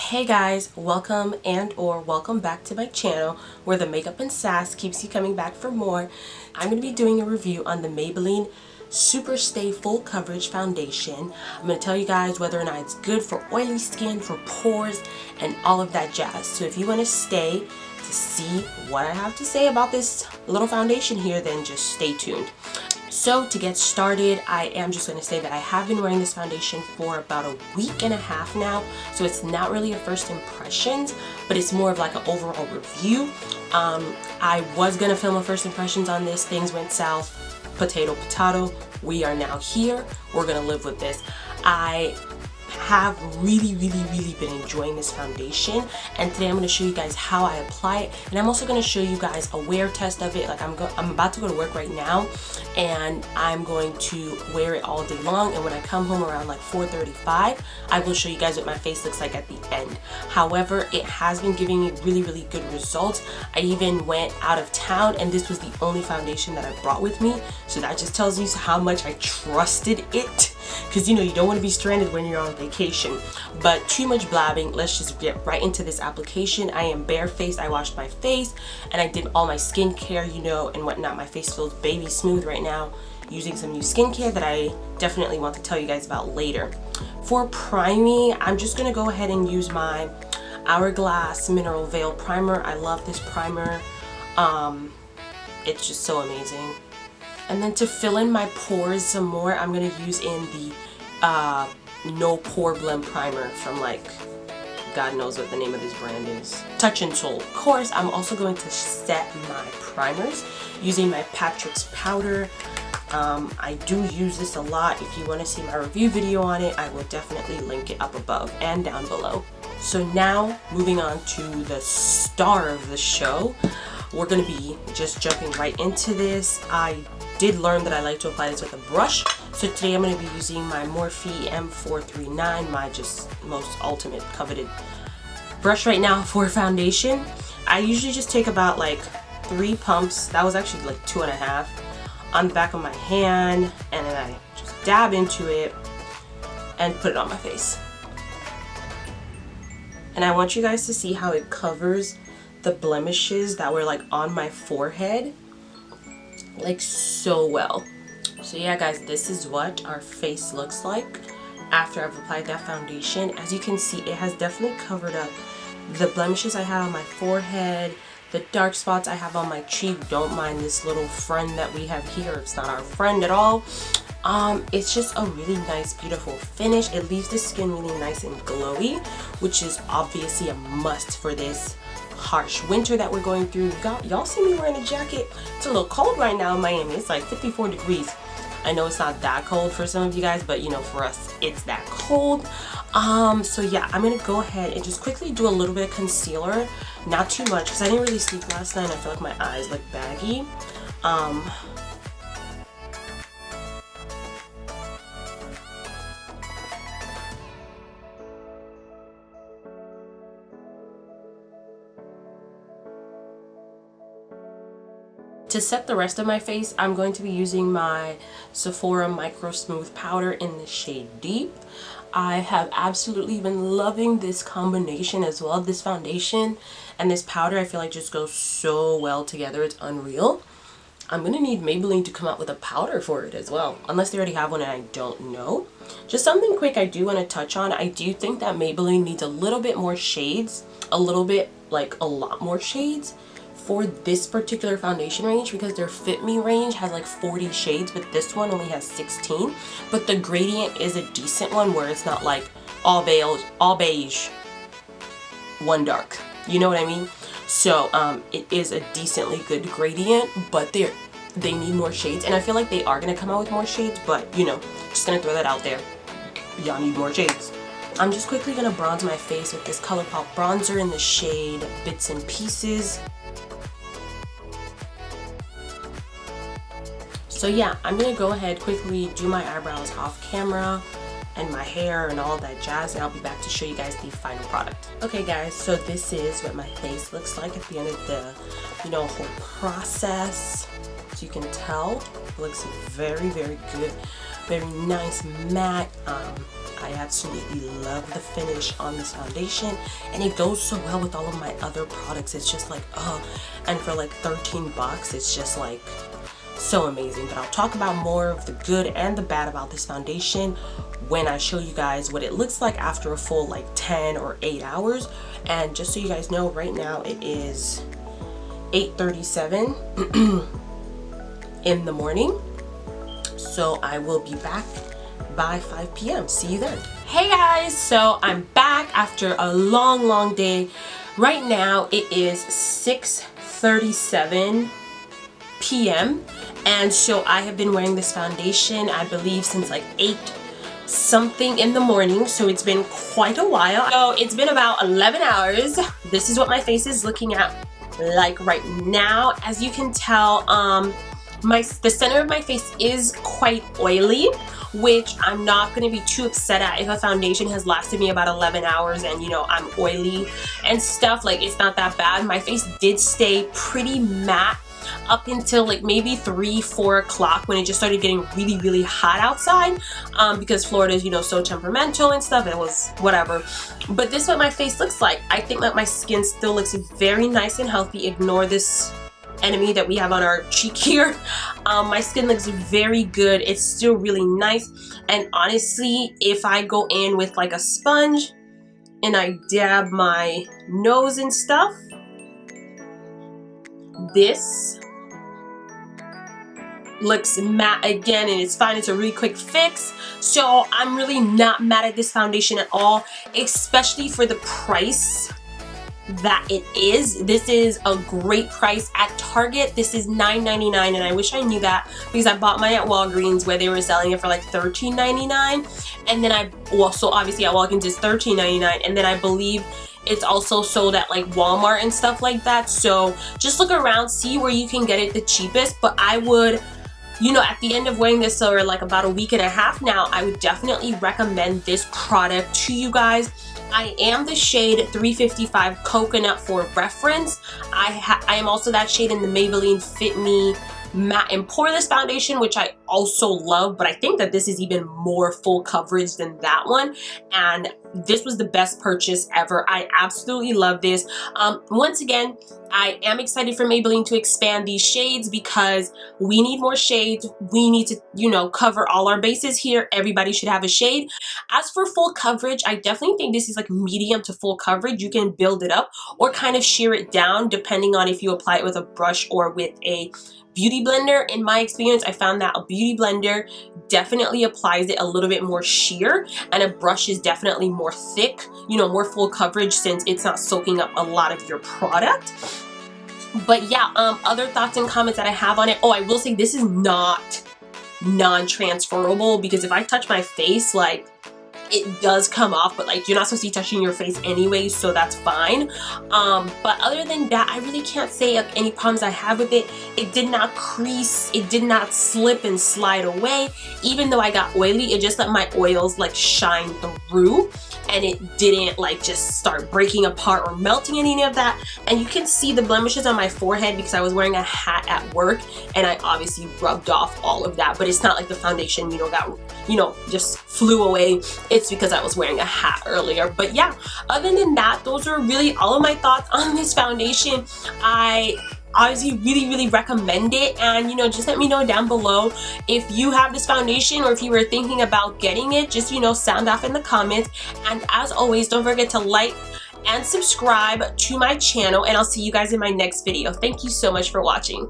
Hey guys, welcome welcome back to my channel where the makeup and sass keeps you coming back for more. I'm going to be doing a review on the Maybelline SuperStay Full Coverage Foundation. I'm going to tell you guys whether or not it's good for oily skin, for pores, and all of that jazz. So if you want to stay to see what I have to say about this little foundation here, then just stay tuned. So to get started, I am just going to say that I have been wearing this foundation for about a week and a half now. So it's not really a first impressions, but it's more of like an overall review. I was going to film a first impressions on this. Things went south. Potato, potato. We are now here. We're going to live with this. I have really been enjoying this foundation, and today I'm going to show you guys how I apply it, and I'm also going to show you guys a wear test of it. Like I'm about to go to work right now, and I'm going to wear it all day long, and when I come home around like 4:35, I will show you guys what my face looks like at the end. However, it has been giving me really good results. I even went out of town, and this was the only foundation that I brought with me, so that just tells you how much I trusted it, because you know you don't want to be stranded when you're on vacation. But too much blabbing, let's just get right into this application. I am barefaced. I washed my face and I did all my skincare, you know, and whatnot. My face feels baby smooth right now, using some new skincare that I definitely want to tell you guys about later. For priming, I'm just gonna go ahead and use my Hourglass Mineral Veil Primer. I love this primer. It's just so amazing. And then to fill in my pores some more, I'm gonna use in the No Pore Blend Primer from, like, God knows what the name of this brand is. Touch and Soul. Of course, I'm also going to set my primers using my Patrick's powder. I do use this a lot. If you want to see my review video on it, I will definitely link it up above and down below. So now, moving on to the star of the show, we're going to be just jumping right into this. I did learn that I like to apply this with a brush, so today I'm going to be using my Morphe M439, my just most ultimate coveted brush right now for foundation. I usually just take about like 3 pumps, that was actually like 2.5, on the back of my hand, and then I just dab into it and put it on my face. And I want you guys to see how it covers the blemishes that were like on my forehead, like so well. So yeah guys, this is what our face looks like after I've applied that foundation. As you can see, it has definitely covered up the blemishes I had on my forehead, the dark spots I have on my cheek. Don't mind this little friend that we have here, it's not our friend at all. It's just a really nice, beautiful finish. It leaves the skin really nice and glowy, which is obviously a must for this harsh winter that we're going through. Y'all see me wearing a jacket? It's a little cold right now in Miami. It's like 54 degrees. I know it's not that cold for some of you guys, but you know, for us it's that cold. So yeah, I'm gonna go ahead and just quickly do a little bit of concealer, not too much because I didn't really sleep last night and I feel like my eyes look baggy. To set the rest of my face, I'm going to be using my Sephora Micro Smooth Powder in the shade Deep. I have absolutely been loving this combination as well. This foundation and this powder, I feel like just goes so well together. It's unreal. I'm going to need Maybelline to come out with a powder for it as well, unless they already have one and I don't know. Just something quick I do want to touch on. I do think that Maybelline needs a little bit more shades, a lot more shades for this particular foundation range, because their Fit Me range has like 40 shades, but this one only has 16. But the gradient is a decent one where it's not like all beige, one dark. You know what I mean? So it is a decently good gradient, but they need more shades, and I feel like they are gonna come out with more shades. But you know, just gonna throw that out there. Y'all need more shades. I'm just quickly gonna bronze my face with this ColourPop bronzer in the shade Bits and Pieces. So yeah, I'm going to go ahead quickly do my eyebrows off camera and my hair and all that jazz, and I'll be back to show you guys the final product. Okay guys, so this is what my face looks like at the end of the, you know, whole process. As you can tell, it looks very good, very nice matte. I absolutely love the finish on this foundation, and it goes so well with all of my other products. It's just like, oh, and for like 13 bucks, it's just like so amazing. But I'll talk about more of the good and the bad about this foundation when I show you guys what it looks like after a full like 10 or 8 hours. And just so you guys know, right now it is 8:37 in the morning, so I will be back by 5 p.m. See you then. Hey guys, so I'm back after a long day. Right now it is 6:37 p.m. and so I have been wearing this foundation, I believe, since like 8 something in the morning, so it's been quite a while. So it's been about 11 hours. This is what my face is looking at like right now. As you can tell, the center of my face is quite oily, which I'm not going to be too upset at if a foundation has lasted me about 11 hours and, you know, I'm oily and stuff. Like, it's not that bad. My face did stay pretty matte up until like maybe 3-4 o'clock when it just started getting really hot outside, because Florida is, you know, so temperamental and stuff. It was whatever, but this is what my face looks like. I think that my skin still looks very nice and healthy. Ignore this enemy that we have on our cheek here. My skin looks very good. It's still really nice, and honestly, if I go in with like a sponge and I dab my nose and stuff, this looks matte again, and it's fine. It's a really quick fix, so I'm really not mad at this foundation at all, especially for the price that it is. This is a great price. At Target this is $9.99, and I wish I knew that because I bought mine at Walgreens where they were selling it for like $13.99, and then so obviously at Walgreens it's $13.99, and then I believe it's also sold at like Walmart and stuff like that. So just look around, see where you can get it the cheapest. But I would, you know, at the end of wearing this, or like about a week and a half now, I would definitely recommend this product to you guys. I am the shade 355 Coconut for reference. I am also that shade in the Maybelline Fit Me Matte and Poreless foundation, which I also love, but I think that this is even more full coverage than that one, and this was the best purchase ever. I absolutely love this. Once again, I am excited for Maybelline to expand these shades because we need more shades. We need to, you know, cover all our bases here. Everybody should have a shade. As for full coverage, I definitely think this is like medium to full coverage. You can build it up or kind of shear it down depending on if you apply it with a brush or with a beauty blender. In my experience, I found that a beauty blender definitely applies it a little bit more sheer, and a brush is definitely more thick, you know, more full coverage since it's not soaking up a lot of your product. But yeah, other thoughts and comments that I have on it. Oh, I will say this is not non-transferable, because if I touch my face, like, it does come off, but like, you're not supposed to be touching your face anyway, so that's fine. But other than that, I really can't say like any problems I have with it. It did not crease, it did not slip and slide away. Even though I got oily, it just let my oils like shine through, and it didn't like just start breaking apart or melting any of that. And you can see the blemishes on my forehead because I was wearing a hat at work, and I obviously rubbed off all of that, but it's not like the foundation, you know, got, you know, just flew away. It's because I was wearing a hat earlier. But yeah, other than that, those are really all of my thoughts on this foundation. I obviously really recommend it, and you know, just let me know down below if you have this foundation or if you were thinking about getting it. Just, you know, sound off in the comments. And as always, don't forget to like and subscribe to my channel, and I'll see you guys in my next video. Thank you so much for watching.